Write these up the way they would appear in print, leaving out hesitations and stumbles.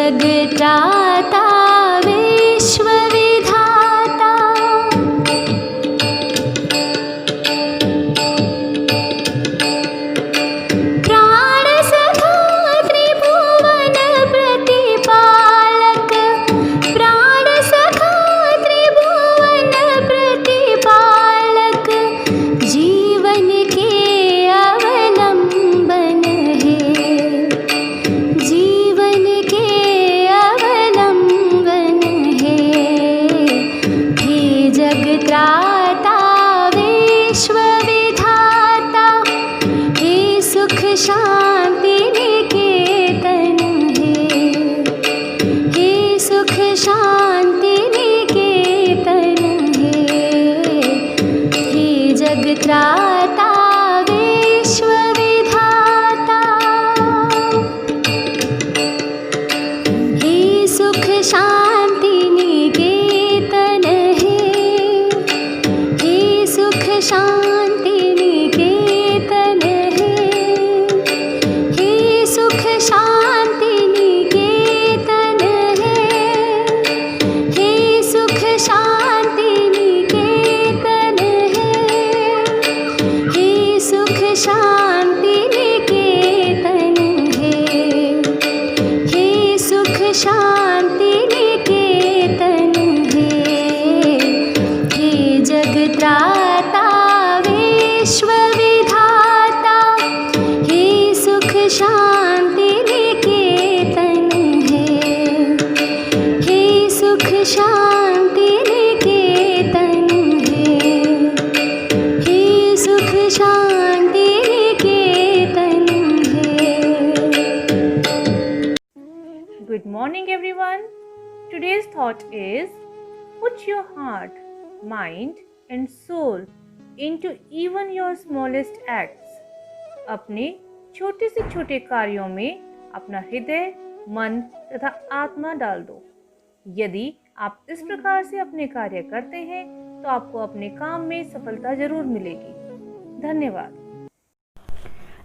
जगत्राता विश्वविधाता, प्राणसखा त्रिभुवन प्रतिपालक, प्राणसखा त्रिभुवन प्रतिपालक, जीवन के अवलंबन है, जीवन के अवलंबन है। हे जगत्राता विश्वविधाता, हे सुख शांति निकेतन है, हे सुख शांति निकेतन है। हे जगत्राता विश्वविधाता, हे सुख शांति निकेतन है, हे सुख शांति निकेतन है, हे सुख शांति निकेतन है, हे सुख शांति निकेतन है, हे सुख शांति निकेतन है, हे सुख शांति निकेतन है। हे जगत्राता विश्वविधाता, हे सुख शांति निकेतन है, हे सुख शांति निकेतन है, हे सुख शांति निकेतन है। Good morning everyone. Today's thought is put your heart, mind and soul into even your smallest acts. अपने छोटे से छोटे कार्यों में अपना हृदय, मन तथा आत्मा डाल दो। यदि आप इस प्रकार से अपने कार्य करते हैं तो आपको अपने काम में सफलता जरूर मिलेगी। धन्यवाद।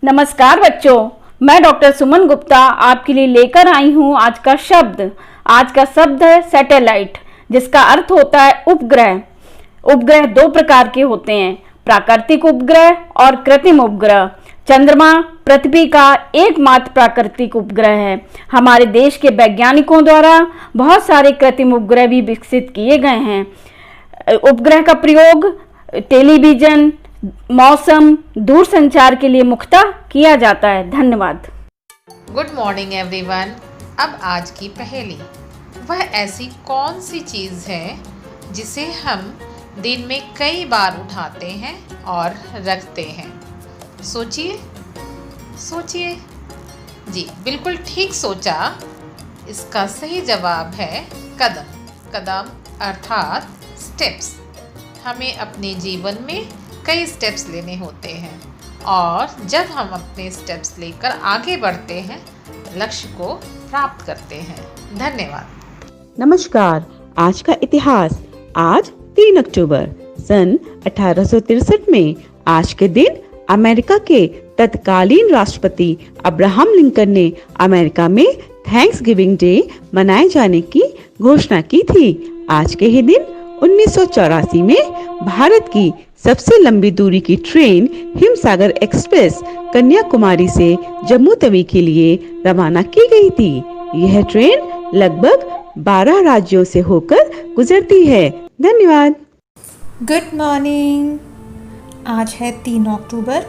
नमस्कार बच्चों, मैं डॉक्टर सुमन गुप्ता आपके लिए लेकर आई हूँ आज का शब्द। आज का शब्द है सैटेलाइट, जिसका अर्थ होता है उपग्रह। उपग्रह दो प्रकार के होते हैं, प्राकृतिक उपग्रह और कृत्रिम उपग्रह। चंद्रमा पृथ्वी का एकमात्र प्राकृतिक उपग्रह है। हमारे देश के वैज्ञानिकों द्वारा बहुत सारे कृत्रिम उपग्रह भी विकसित किए गए हैं। उपग्रह का प्रयोग टेलीविजन, मौसम, दूरसंचार के लिए मुख्यतः किया जाता है। धन्यवाद। Good morning everyone. अब आज की पहेली, वह ऐसी कौन सी चीज़ है जिसे हम दिन में कई बार उठाते हैं और रखते हैं? सोचिए सोचिए। जी बिल्कुल ठीक सोचा। इसका सही जवाब है कदम। कदम अर्थात स्टेप्स। हमें अपने जीवन में कई स्टेप्स लेने होते हैं और जब हम अपने स्टेप्स लेकर आगे बढ़ते हैं लक्ष्य को प्राप्त करते हैं। धन्यवाद। नमस्कार। आज का इतिहास। आज 3 अक्टूबर सन 1863 में आज के दिन अमेरिका के तत्कालीन राष्ट्रपति अब्राहम लिंकन ने अमेरिका में थैंक्सगिविंग डे मनाए जाने की घोषणा की थी। आज के ही दिन 1984 में भारत की सबसे लंबी दूरी की ट्रेन हिमसागर एक्सप्रेस कन्याकुमारी से जम्मू तवी के लिए रवाना की गई थी। यह ट्रेन लगभग 12 राज्यों से होकर गुजरती है। धन्यवाद। Good morning. आज है 3 अक्टूबर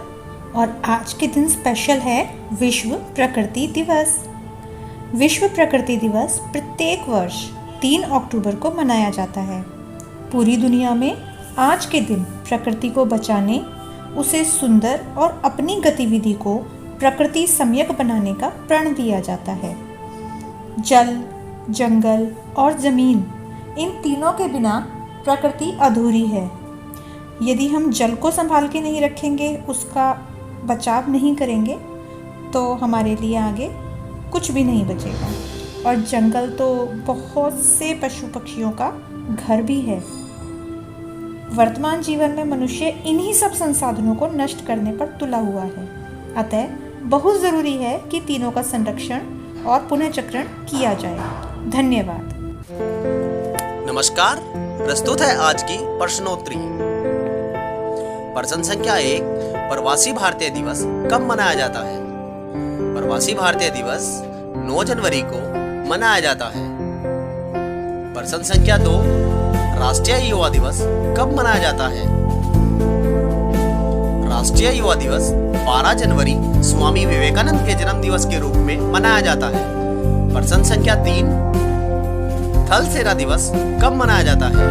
और आज के दिन स्पेशल है विश्व प्रकृति दिवस। विश्व प्रकृति दिवस प्रत्येक वर्ष 3 अक्टूबर को मनाया जाता है। पूरी दुनिया में आज के दिन प्रकृति को बचाने, उसे सुंदर और अपनी गतिविधि को प्रकृति सम्यक बनाने का प्रण दिया जाता है। जल, जंगल और ज़मीन, इन तीनों के बिना प्रकृति अधूरी है। यदि हम जल को संभाल के नहीं रखेंगे, उसका बचाव नहीं करेंगे, तो हमारे लिए आगे कुछ भी नहीं बचेगा। और जंगल तो बहुत से पशु पक्षियों का घर भी है। वर्तमान जीवन में मनुष्य इन्हीं सब संसाधनों को नष्ट करने पर तुला हुआ है। अतः बहुत ज़रूरी है कि तीनों का संरक्षण और पुनः चक्रण किया जाए। धन्यवाद। नमस्कार, प्रस्तुत है आज की प्रश्नोत्तरी। प्रश्न संख्या 1, प्रवासी भारतीय दिवस कब मनाया जाता है? प्रवासी भारतीय दिवस 9 जनवरी को मनाया जाता है। प्रश्न संख्या 2, राष्ट्रीय युवा दिवस कब मनाया जाता है? राष्ट्रीय युवा दिवस 12 जनवरी स्वामी विवेकानंद के जन्म दिवस के रूप में मनाया जाता है। प्रश्न संख्या 3, थल सेना दिवस कब मनाया जाता है?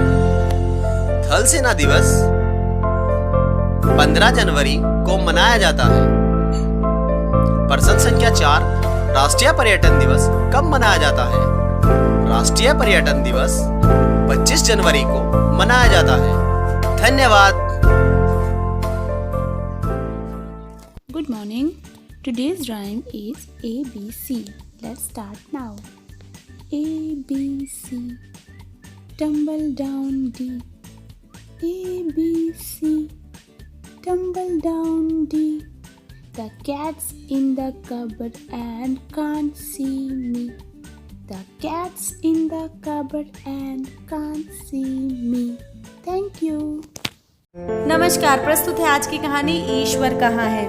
थल सेना दिवस 15 जनवरी को मनाया जाता है। प्रश्न संख्या 4, राष्ट्रीय पर्यटन दिवस कब मनाया जाता है? राष्ट्रीय पर्यटन दिवस 25 जनवरी को मनाया जाता है। धन्यवाद। Good morning. Today's rhyme is ABC. Let's start now. A, B, C. Tumble down D. A, B, C. Tumble down D. The cat's in the cupboard and can't see me. The cat's in the cupboard and can't see me. Thank you. नमस्कार, प्रस्तुत है आज की कहानी ईश्वर कहाँ है।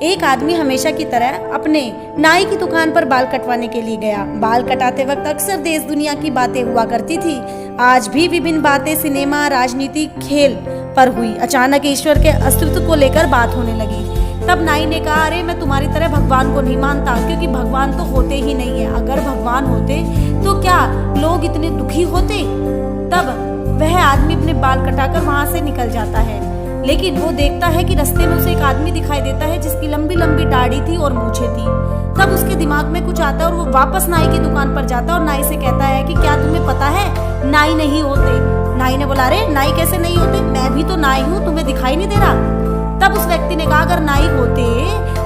एक आदमी हमेशा की तरह अपने नाई की दुकान पर बाल कटवाने के लिए गया। बाल कटाते वक्त अक्सर देश दुनिया की बातें हुआ करती थी। आज भी विभिन्न बातें सिनेमा, राजनीति, खेल पर हुई। अचानक ईश्वर के अस्तित्व को लेकर बात होने लगी। तब नाई ने कहा, अरे मैं तुम्हारी तरह भगवान को नहीं मानता, क्योंकि भगवान तो होते ही नहीं है। अगर भगवान होते तो क्या लोग इतने दुखी होते? तब वह आदमी अपने बाल कटाकर वहां से निकल जाता है, लेकिन वो देखता है कि रास्ते में उसे एक आदमी दिखाई देता है जिसकी लंबी लंबी दाढ़ी थी और मूछें थी। तब उसके दिमाग में कुछ आता है और वो वापस नाई की दुकान पर जाता है और नाई से कहता है कि क्या तुम्हें पता है नाई नहीं होते? नाई ने बोला, अरे नाई कैसे नहीं होते? मैं भी तो नाई हूँ, तुम्हें दिखाई नहीं दे रहा? तब उस व्यक्ति ने कहा, अगर नाई होते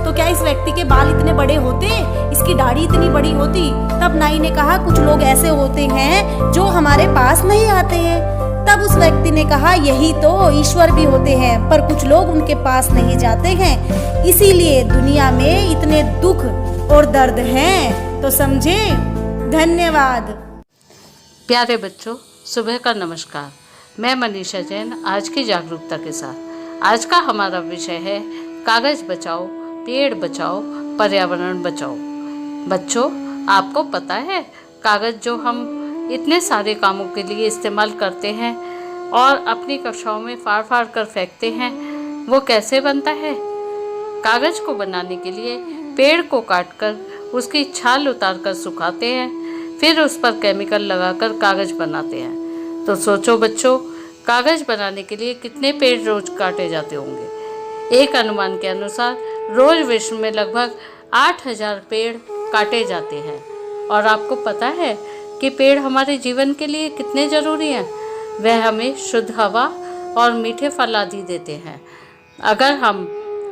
तो क्या इस व्यक्ति के बाल इतने बड़े होते, इसकी दाढ़ी इतनी बड़ी होती? तब नाई ने कहा, कुछ लोग ऐसे होते हैं जो हमारे पास नहीं आते हैं। तब उस व्यक्ति ने कहा, यही तो ईश्वर भी होते हैं, पर कुछ लोग उनके पास नहीं जाते हैं, इसीलिए दुनिया में इतने दुख और दर्द हैं। तो समझे? धन्यवाद। प्यारे बच्चों, सुबह का नमस्कार। मैं मनीषा जैन आज की जागरूकता के साथ। आज का हमारा विषय है कागज बचाओ, पेड़ बचाओ, पर्यावरण बचाओ। बच्चों, आपको पता है कागज जो हम इतने सारे कामों के लिए इस्तेमाल करते हैं और अपनी कक्षाओं में फाड़ फाड़ कर फेंकते हैं, वो कैसे बनता है? कागज को बनाने के लिए पेड़ को काटकर उसकी छाल उतारकर सुखाते हैं, फिर उस पर केमिकल लगाकर कागज बनाते हैं। तो सोचो बच्चों, कागज बनाने के लिए कितने पेड़ रोज काटे जाते होंगे? एक अनुमान के अनुसार रोज विश्व में लगभग 8000 पेड़ काटे जाते हैं। और आपको पता है कि पेड़ हमारे जीवन के लिए कितने ज़रूरी हैं? वह हमें शुद्ध हवा और मीठे फल आदि देते हैं। अगर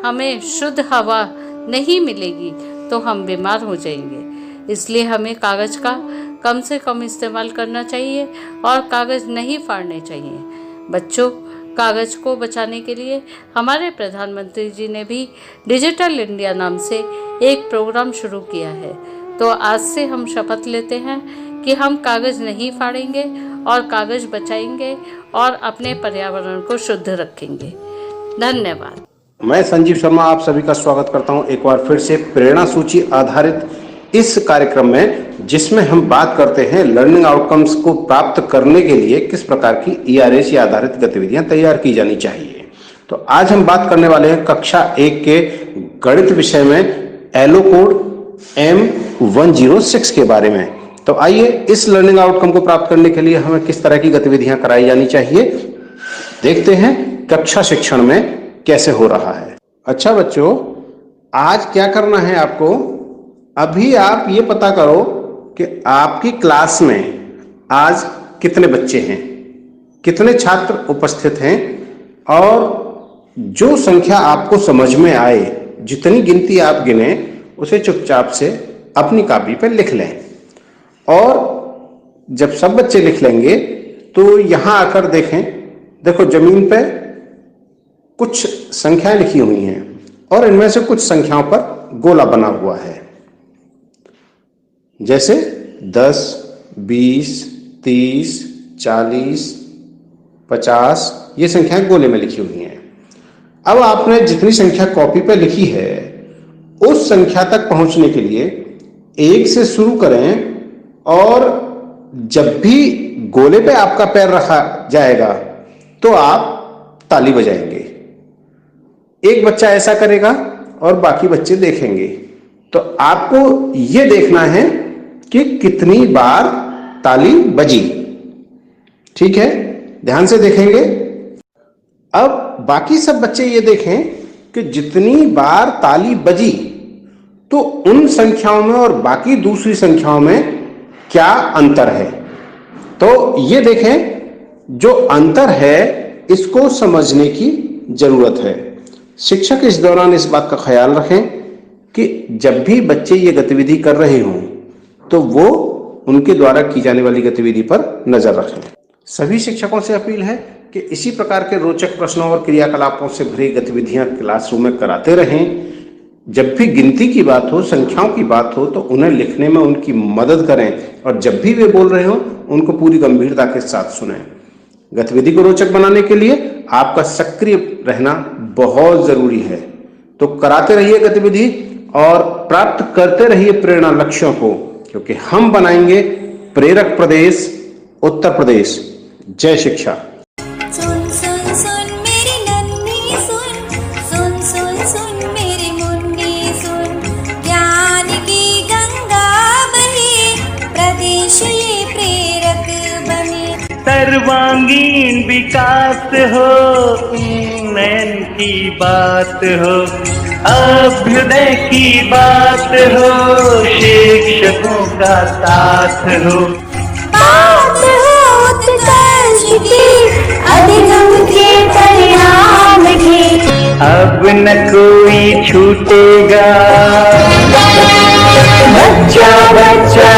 हमें शुद्ध हवा नहीं मिलेगी तो हम बीमार हो जाएंगे। इसलिए हमें कागज़ का कम से कम इस्तेमाल करना चाहिए और कागज़ नहीं फाड़ने चाहिए। बच्चों, कागज़ को बचाने के लिए हमारे प्रधानमंत्री जी ने भी डिजिटल इंडिया नाम से एक प्रोग्राम शुरू किया है। तो आज से हम शपथ लेते हैं कि हम कागज़ नहीं फाड़ेंगे और कागज़ बचाएंगे और अपने पर्यावरण को शुद्ध रखेंगे। धन्यवाद। मैं संजीव शर्मा आप सभी का स्वागत करता हूं एक बार फिर से प्रेरणा सूची आधारित इस कार्यक्रम में, जिसमें हम बात करते हैं लर्निंग आउटकम्स को प्राप्त करने के लिए किस प्रकार की ERAC आधारित गतिविधियां तैयार की जानी चाहिए। तो आज हम बात करने वाले हैं कक्षा 1 के गणित विषय में एलो कोड M106 के बारे में। तो आइए इस लर्निंग आउटकम को प्राप्त करने के लिए हमें किस तरह की गतिविधियां कराई जानी चाहिए, देखते हैं कक्षा शिक्षण में कैसे हो रहा है। अच्छा बच्चों, आज क्या करना है आपको? अभी आप ये पता करो कि आपकी क्लास में आज कितने बच्चे हैं, कितने छात्र उपस्थित हैं, और जो संख्या आपको समझ में आए, जितनी गिनती आप गिने, उसे चुपचाप से अपनी कॉपी पर लिख लें। और जब सब बच्चे लिख लेंगे तो यहां आकर देखें, देखो जमीन पे कुछ संख्याएं लिखी हुई हैं और इनमें से कुछ संख्याओं पर गोला बना हुआ है। जैसे 10, 20, 30, 40, 50 ये संख्याएं गोले में लिखी हुई हैं। अब आपने जितनी संख्या कॉपी पर लिखी है उस संख्या तक पहुंचने के लिए 1 से शुरू करें और जब भी गोले पे आपका पैर रखा जाएगा तो आप ताली बजाएंगे। एक बच्चा ऐसा करेगा और बाकी बच्चे देखेंगे। तो आपको यह देखना है कि कितनी बार ताली बजी। ठीक है, ध्यान से देखेंगे। अब बाकी सब बच्चे ये देखें कि जितनी बार ताली बजी तो उन संख्याओं में और बाकी दूसरी संख्याओं में क्या अंतर है। तो ये देखें, जो अंतर है इसको समझने की जरूरत है। शिक्षक इस दौरान इस बात का ख्याल रखें कि जब भी बच्चे ये गतिविधि कर रहे हों तो वो उनके द्वारा की जाने वाली गतिविधि पर नजर रखें। सभी शिक्षकों से अपील है कि इसी प्रकार के रोचक प्रश्नों और क्रियाकलापों से भरी गतिविधियां क्लासरूम में कराते रहें। जब भी गिनती की बात हो, संख्याओं की बात हो, तो उन्हें लिखने में उनकी मदद करें और जब भी वे बोल रहे हो उनको पूरी गंभीरता के साथ सुनें। गतिविधि को रोचक बनाने के लिए आपका सक्रिय रहना बहुत जरूरी है। तो कराते रहिए गतिविधि और प्राप्त करते रहिए प्रेरणा लक्ष्यों को, क्योंकि हम बनाएंगे प्रेरक प्रदेश उत्तर प्रदेश। जय शिक्षा। सुन सुन सुन मेरी नन्ही सुन, सुन सुन सुन मेरी मुन्नी सुन, ज्ञान की गंगा बहे, प्रदेश ये प्रेरक बने। सर्वांगीण विकास हो, उन्नयन की बात हो, अभ्युदय की बात हो, शिक्षकों का साथ हो, बात हो उत्कर्ष की, अधिगम के परिणाम की, अब न कोई छूटेगा, बच्चा बच्चा